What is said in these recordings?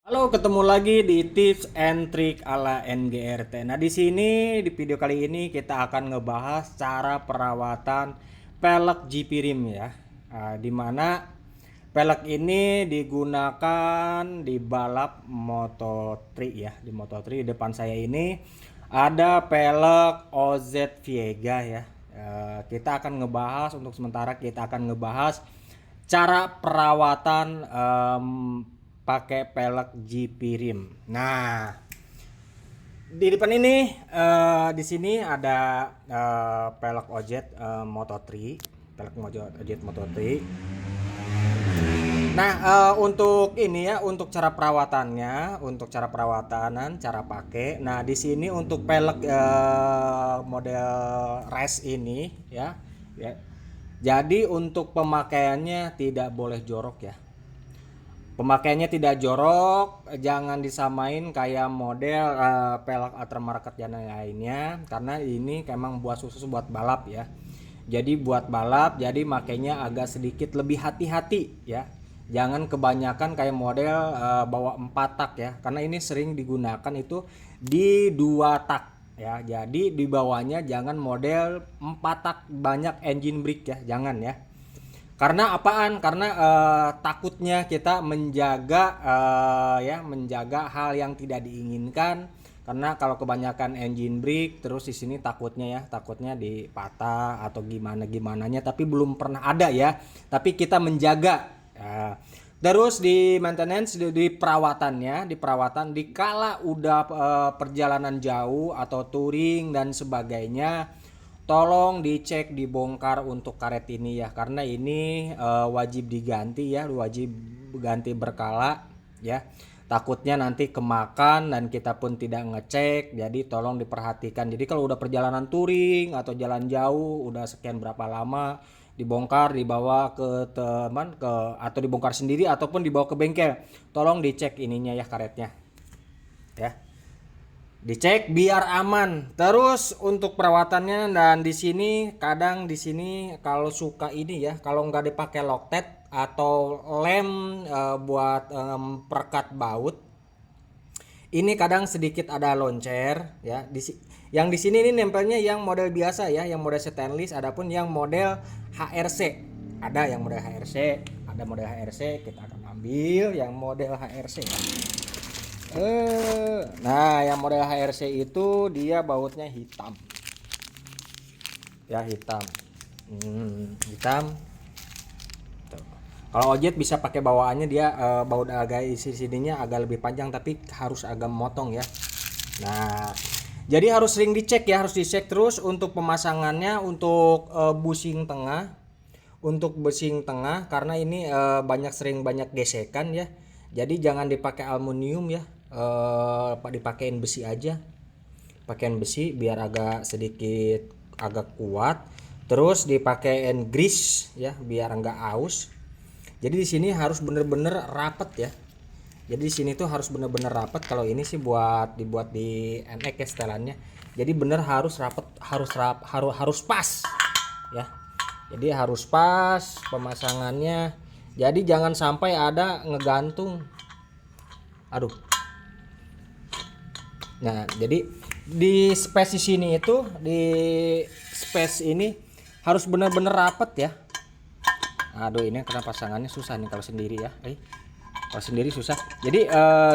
Halo, ketemu lagi di tips and trick ala NGRT. Nah, di sini di video kali ini kita akan ngebahas cara perawatan pelek GP rim ya. Di mana pelek ini digunakan di balap Moto3 ya. Di Moto3 di depan saya ini ada pelek OZ Viega ya. Kita akan ngebahas untuk sementara kita akan ngebahas cara perawatan pakai pelek GP rim. Nah, di depan ini di sini ada pelek OZ Moto3, pelek OZ Moto3. Nah, untuk ini ya, untuk cara perawatannya, untuk cara perawatanan, cara pakai. Nah, di sini untuk pelek model race ini ya, ya. Jadi untuk pemakaiannya tidak boleh jorok ya. Pemakaiannya tidak jorok, jangan disamain kayak model pelek aftermarket dan lainnya, karena ini memang buat khusus buat balap ya. Jadi buat balap, jadi makainya agak sedikit lebih hati-hati ya. Jangan kebanyakan kayak model bawa 4 tak ya, karena ini sering digunakan itu di 2 tak ya. Jadi di bawahnya jangan model 4 tak banyak engine brake ya, jangan ya. Karena apaan? Karena takutnya kita menjaga menjaga hal yang tidak diinginkan. Karena kalau kebanyakan engine brake terus di sini takutnya dipatah atau gimana gimananya, tapi belum pernah ada ya. Tapi kita menjaga. Terus di maintenance di perawatannya, di perawatan dikala udah perjalanan jauh atau touring dan sebagainya, tolong dicek dibongkar untuk karet ini ya, karena ini wajib diganti ya, wajib ganti berkala ya. Takutnya nanti kemakan dan kita pun tidak ngecek, jadi tolong diperhatikan. Jadi kalau udah perjalanan touring atau jalan jauh udah sekian berapa lama, dibongkar dibawa ke teman ke atau dibongkar sendiri ataupun dibawa ke bengkel, tolong dicek ininya ya, karetnya ya, dicek biar aman. Terus untuk perawatannya, dan di sini kadang di sini kalau suka ini ya, kalau nggak dipakai Loctite atau lem buat perekat baut, ini kadang sedikit ada loncer ya. Yang di sini ini nempelnya yang model biasa ya, yang model stainless, adapun yang model HRC. Ada yang model HRC, ada model HRC, kita akan ambil yang model HRC ya. Nah, yang model HRC itu dia bautnya hitam. Ya, hitam. Hitam. Tuh. Kalau Ojet bisa pakai bawaannya dia baut agak isi sininya agak lebih panjang, tapi harus agak motong ya. Nah, jadi harus sering dicek ya, harus dicek terus untuk pemasangannya, untuk bushing tengah. Untuk bushing tengah karena ini banyak gesekan ya. Jadi jangan dipakai aluminium ya. Dipakein besi aja. Pakaian besi biar agak sedikit agak kuat. Terus dipakein grease ya biar enggak aus. Jadi di sini harus bener-bener rapet ya. Jadi di sini tuh harus bener-bener rapet. Kalau ini sih dibuat di NX ya setelannya. Jadi bener harus rapet, harus pas ya. Jadi harus pas pemasangannya. Jadi jangan sampai ada ngegantung. Aduh. Nah, jadi di space di sini itu, di space ini harus benar-benar rapet ya. Aduh, ini karena pasangannya susah nih kalau sendiri ya. Kalau sendiri susah. Jadi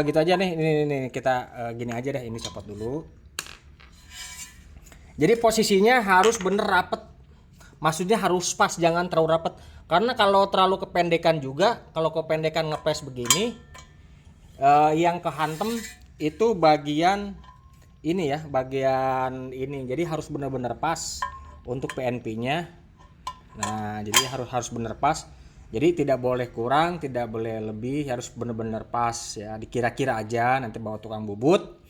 gitu aja nih. Ini kita gini aja deh. Ini copot dulu. Jadi posisinya harus bener rapet. Maksudnya harus pas, jangan terlalu rapet. Karena kalau terlalu kependekan juga, kalau kependekan ngepres begini, yang kehantem itu bagian ini ya, bagian ini. Jadi harus benar-benar pas untuk PNP-nya. Nah, jadi harus benar pas. Jadi tidak boleh kurang, tidak boleh lebih, harus benar-benar pas ya. Dikira-kira aja, nanti bawa tukang bubut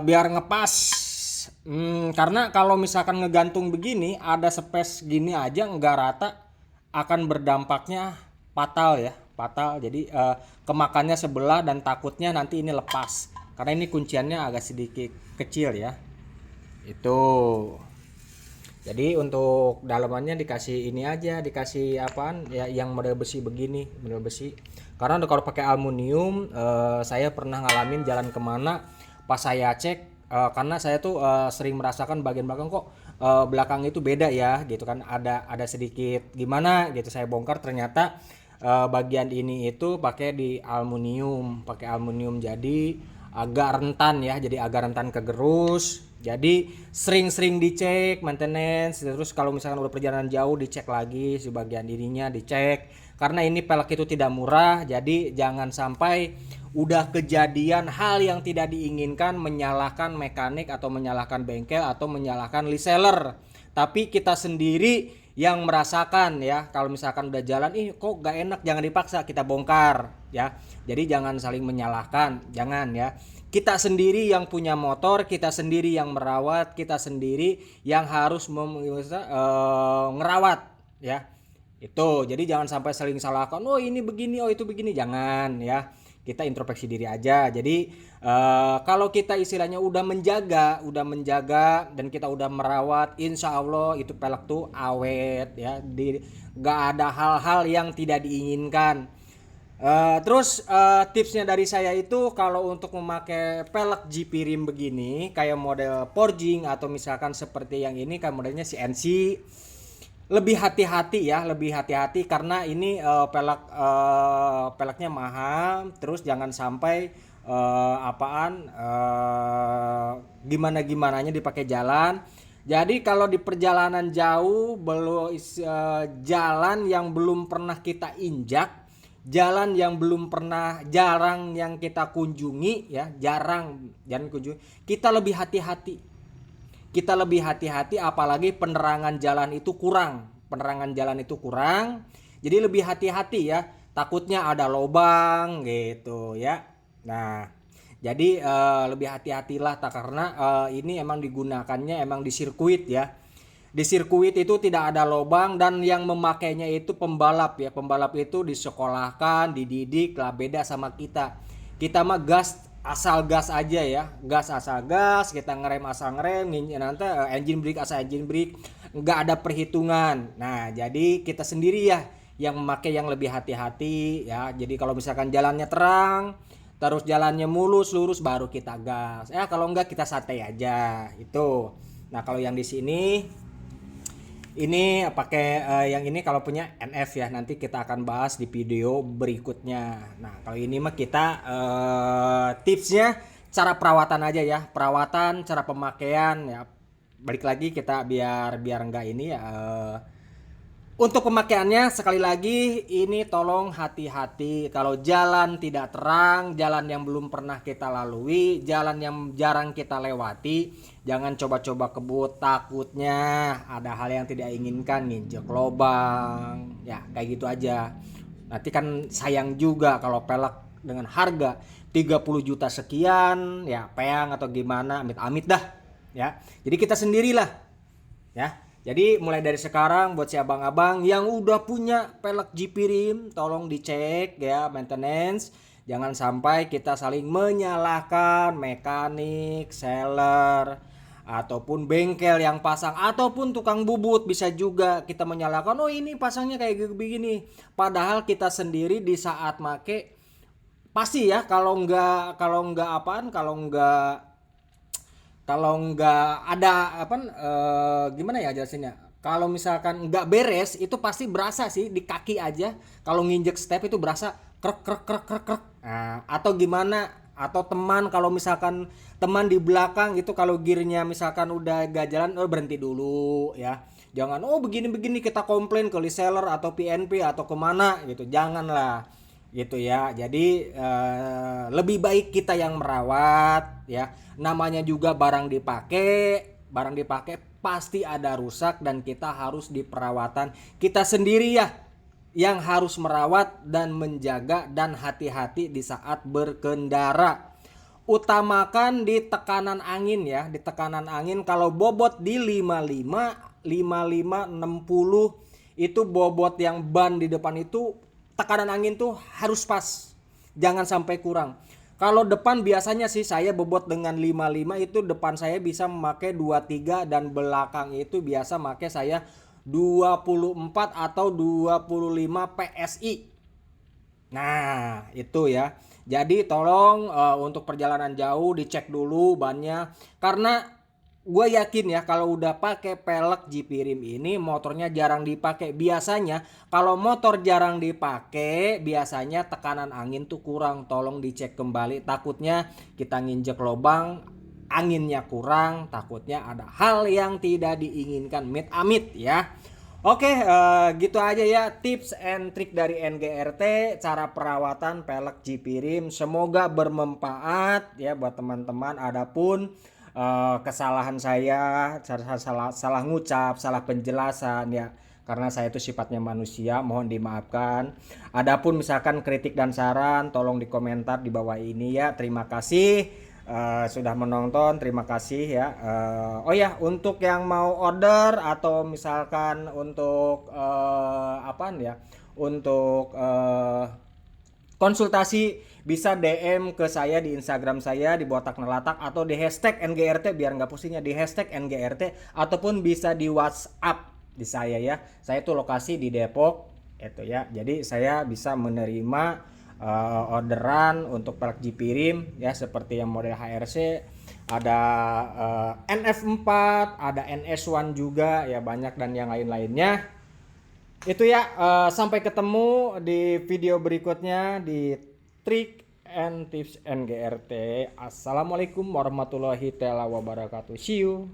biar ngepas. Karena kalau misalkan ngegantung begini, ada space gini aja nggak rata, akan berdampaknya fatal ya, fatal. Jadi kemakannya sebelah dan takutnya nanti ini lepas karena ini kunciannya agak sedikit kecil ya. Itu. Jadi untuk dalamannya dikasih ini aja, dikasih apaan ya, yang model besi begini, model besi. Karena kalau pakai aluminium, saya pernah ngalamin jalan kemana pas saya cek, karena saya tuh sering merasakan bagian belakang kok belakang itu beda ya gitu kan, ada sedikit gimana gitu. Saya bongkar ternyata bagian ini itu pakai aluminium jadi agak rentan ya, jadi agak rentan ke gerus. Jadi sering-sering dicek maintenance, terus kalau misalkan udah perjalanan jauh dicek lagi si bagian ininya, dicek. Karena ini pelek itu tidak murah, jadi jangan sampai udah kejadian hal yang tidak diinginkan menyalahkan mekanik atau menyalahkan bengkel atau menyalahkan reseller. Tapi kita sendiri yang merasakan ya, kalau misalkan udah jalan kok gak enak, jangan dipaksa, kita bongkar ya. Jadi jangan saling menyalahkan, jangan ya. Kita sendiri yang punya motor, kita sendiri yang merawat, kita sendiri yang harus ngerawat ya. Itu jadi jangan sampai saling salahkan, oh ini begini, oh itu begini, jangan ya. Kita introspeksi diri aja. Jadi kalau kita istilahnya udah menjaga dan kita udah merawat, insya Allah itu pelek tuh awet ya, gak ada hal-hal yang tidak diinginkan. Terus tipsnya dari saya itu kalau untuk memakai pelek GP rim begini kayak model forging atau misalkan seperti yang ini kan modelnya CNC, lebih hati-hati ya, lebih hati-hati karena ini peleknya mahal. Terus jangan sampai gimana-gimananya dipakai jalan. Jadi kalau di perjalanan jauh jalan yang belum pernah kita injak, jalan yang belum pernah, jarang yang kita kunjungi ya, jarang kunjungi, kita lebih hati-hati. Kita lebih hati-hati apalagi penerangan jalan itu kurang. Jadi lebih hati-hati ya, takutnya ada lobang gitu ya. Nah, jadi lebih hati-hatilah karena ini emang digunakannya emang di sirkuit ya. Di sirkuit itu tidak ada lubang dan yang memakainya itu pembalap ya. Pembalap itu disekolahkan, dididik lah, beda sama kita. Kita mah asal gas aja ya. Gas asal gas, kita ngerem asal ngerem, nanti engine brake asal engine brake. Nggak ada perhitungan. Nah, jadi kita sendiri ya yang memakai yang lebih hati-hati ya. Jadi kalau misalkan jalannya terang, terus jalannya mulus lurus baru kita gas. Ya kalau enggak kita santai aja itu. Nah, kalau yang di sini ini pakai yang ini kalau punya NF ya, nanti kita akan bahas di video berikutnya. Nah kalau ini mah kita tipsnya cara perawatan aja ya, perawatan, cara pemakaian ya. Balik lagi kita biar enggak ini ya. Untuk pemakaiannya sekali lagi ini tolong hati-hati. Kalau jalan tidak terang, jalan yang belum pernah kita lalui, jalan yang jarang kita lewati, jangan coba-coba kebut, takutnya ada hal yang tidak inginkan, nginjek lubang. Ya kayak gitu aja. Nanti kan sayang juga kalau pelek dengan harga 30 juta sekian ya, peang atau gimana, amit-amit dah ya. Jadi kita sendirilah ya. Jadi mulai dari sekarang buat si abang-abang yang udah punya pelek GP rim, tolong dicek ya maintenance. Jangan sampai kita saling menyalahkan mekanik, seller, ataupun bengkel yang pasang, ataupun tukang bubut. Bisa juga kita menyalahkan, oh ini pasangnya kayak begini. Padahal kita sendiri di saat make pasti ya, kalau nggak ada gimana ya jelasinnya, kalau misalkan nggak beres itu pasti berasa sih di kaki aja. Kalau nginjek step itu berasa krek krek krek krek krek. Nah, atau gimana, atau kalau misalkan teman di belakang itu kalau gearnya misalkan udah gak jalan, berhenti dulu ya. Jangan begini kita komplain ke reseller atau PNP atau kemana gitu, janganlah gitu ya. Jadi lebih baik kita yang merawat ya. Namanya juga barang dipakai pasti ada rusak dan kita harus di perawatan. Kita sendiri ya yang harus merawat dan menjaga dan hati-hati di saat berkendara. Utamakan di tekanan angin ya, di tekanan angin. Kalau bobot di 55, 60 itu bobot yang ban di depan itu, tekanan angin tuh harus pas, jangan sampai kurang. Kalau depan biasanya sih saya bobot dengan 55 itu depan saya bisa memakai 23 dan belakang itu biasa pakai saya 24 atau 25 PSI. Nah, itu ya. Jadi tolong untuk perjalanan jauh dicek dulu bannya, karena gue yakin ya kalau udah pakai pelek GP Rim ini motornya jarang dipakai. Biasanya kalau motor jarang dipakai, biasanya tekanan angin tuh kurang. Tolong dicek kembali. Takutnya kita nginjek lubang, anginnya kurang, takutnya ada hal yang tidak diinginkan. Amit-amit ya. Oke, gitu aja ya tips and trick dari NGRT, cara perawatan pelek GP Rim. Semoga bermanfaat ya buat teman-teman. Adapun kesalahan saya, salah ngucap, salah penjelasan ya, karena saya itu sifatnya manusia, mohon dimaafkan. Adapun misalkan kritik dan saran, tolong di komentar di bawah ini ya. Terima kasih sudah menonton, terima kasih ya. Oh ya, untuk yang mau order atau misalkan untuk apaan ya, untuk konsultasi, bisa DM ke saya di Instagram saya di Botak Nelatak, atau di hashtag NGRT biar nggak pusingnya, di hashtag NGRT, ataupun bisa di WhatsApp di saya ya. Saya tuh lokasi di Depok itu ya. Jadi saya bisa menerima orderan untuk pelek GP Rim ya, seperti yang model HRC, ada NF4, ada NS1 juga ya, banyak dan yang lain-lainnya. Itu ya, sampai ketemu di video berikutnya di Trick and Tips NGRT. Assalamualaikum warahmatullahi wabarakatuh. See you.